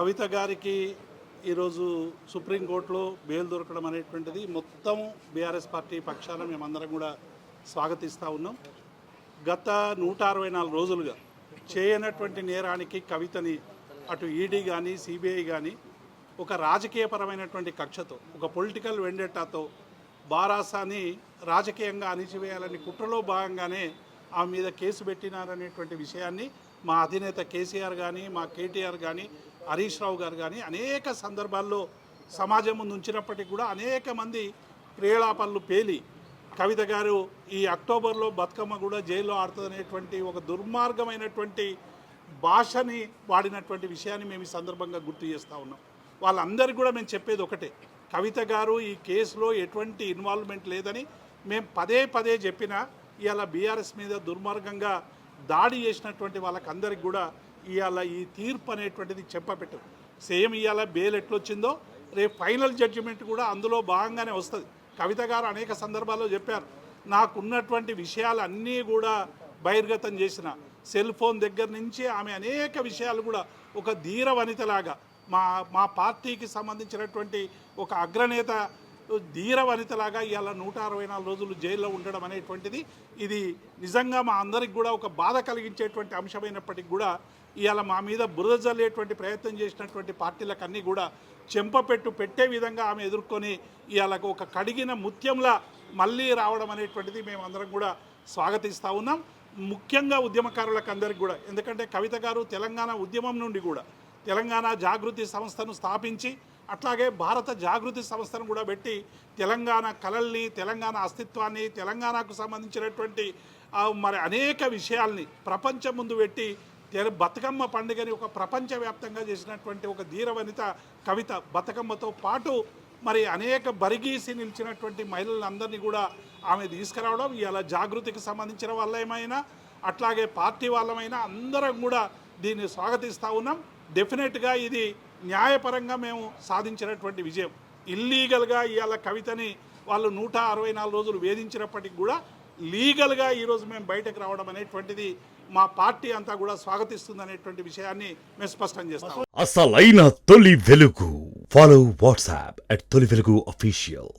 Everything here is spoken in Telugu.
కవిత గారికి ఈరోజు సుప్రీంకోర్టులో బెయిల్ దొరకడం అనేటువంటిది మొత్తం బీఆర్ఎస్ పార్టీ పక్షాన మేమందరం కూడా స్వాగతిస్తూ ఉన్నాం. గత 164 రోజులుగా చేయనటువంటి నేరానికి కవితని అటు ఈడీ కానీ సిబిఐ కానీ ఒక రాజకీయపరమైనటువంటి కక్షతో, ఒక పొలిటికల్ వెండెటాతో బారాసాని రాజకీయంగా అణిచివేయాలని కుట్రలో భాగంగానే ఆమె మీద కేసు పెట్టినారనేటువంటి విషయాన్ని మా అధినేత కేసీఆర్ కానీ, మా కేటీఆర్ కానీ, హరీష్ రావు గారు కానీ అనేక సందర్భాల్లో సమాజం ముందు ఉంచినప్పటికీ కూడా అనేక మంది ప్రేలాపనలు పేలి కవిత గారు ఈ అక్టోబర్లో బతుకమ్మ కూడా జైల్లో ఆడుతుందనేటువంటి ఒక దుర్మార్గమైనటువంటి భాషని వాడినటువంటి విషయాన్ని మేము ఈ సందర్భంగా గుర్తు చేస్తూ ఉన్నాం. వాళ్ళందరికీ కూడా మేము చెప్పేది ఒకటే, కవిత గారు ఈ కేసులో ఎటువంటి ఇన్వాల్వ్మెంట్ లేదని మేము పదే పదే చెప్పినా ఇవాళ బీఆర్ఎస్ మీద దుర్మార్గంగా దాడి చేసినటువంటి వాళ్ళకందరికి కూడా ఇవాళ ఈ తీర్పు అనేటువంటిది చెప్పపెట్టు. సేమ్ ఇవాళ బెయిల్ ఎట్లొచ్చిందో రేపు ఫైనల్ జడ్జిమెంట్ కూడా అందులో భాగంగానే వస్తుంది. కవిత గారు అనేక సందర్భాల్లో చెప్పారు, నాకున్నటువంటి విషయాలన్నీ కూడా బహిర్గతం చేసిన, సెల్ ఫోన్ దగ్గర నుంచి ఆమె అనేక విషయాలు కూడా ఒక ధీర వనితలాగా మా పార్టీకి సంబంధించినటువంటి ఒక అగ్రనేత ధీర వనితలాగా ఇవాళ 164 రోజులు జైల్లో ఉండడం అనేటువంటిది ఇది నిజంగా మా అందరికి కూడా ఒక బాధ కలిగించేటువంటి అంశమైనప్పటికీ కూడా ఇవాళ మా మీద బురద జల్లేటువంటి ప్రయత్నం చేసినటువంటి పార్టీలకు అన్నీ కూడా చెంపపెట్టు పెట్టే విధంగా ఆమె ఎదుర్కొని ఇవాళ ఒక కడిగిన ముత్యంలా మళ్ళీ రావడం అనేటువంటిది మేమందరం కూడా స్వాగతిస్తూ ఉన్నాం. ముఖ్యంగా ఉద్యమకారులకు అందరికీ కూడా, ఎందుకంటే కవిత గారు తెలంగాణ ఉద్యమం నుండి కూడా తెలంగాణ జాగృతి సంస్థను స్థాపించి అట్లాగే భారత జాగృతి సంస్థను కూడా పెట్టి తెలంగాణ కళల్ని, తెలంగాణ అస్తిత్వాన్ని, తెలంగాణకు సంబంధించినటువంటి మరి అనేక విషయాల్ని ప్రపంచం ముందు పెట్టి బతుకమ్మ పండుగని ఒక ప్రపంచవ్యాప్తంగా చేసినటువంటి ఒక ధీర వనిత కవిత. బతుకమ్మతో పాటు మరి అనేక బరిగీసి నిలిచినటువంటి మహిళలందరినీ కూడా ఆమె తీసుకురావడం, ఇలా జాగృతికి సంబంధించిన వాళ్ళేమైనా అట్లాగే పార్టీ వాళ్ళమైనా అందరం కూడా దీన్ని స్వాగతిస్తూ ఉన్నాం. డెఫినెట్గా ఇది న్యాయపరంగా మేము సాధించినటువంటి విజయం. ఇల్లీగల్గా ఇవాళ కవితని వాళ్ళు 164 రోజులు వేధించినప్పటికీ కూడా లీగల్గా ఈరోజు మేము బయటకు రావడం అనేటువంటిది మా పార్టీ అంతా కూడా స్వాగతిస్తుంది అనేటువంటి విషయాన్ని మేము స్పష్టం చేస్తాం. అసలైన తొలి వెలుగు. ఫాలో వాట్సాప్ @తొలి వెలుగు అఫీషియల్.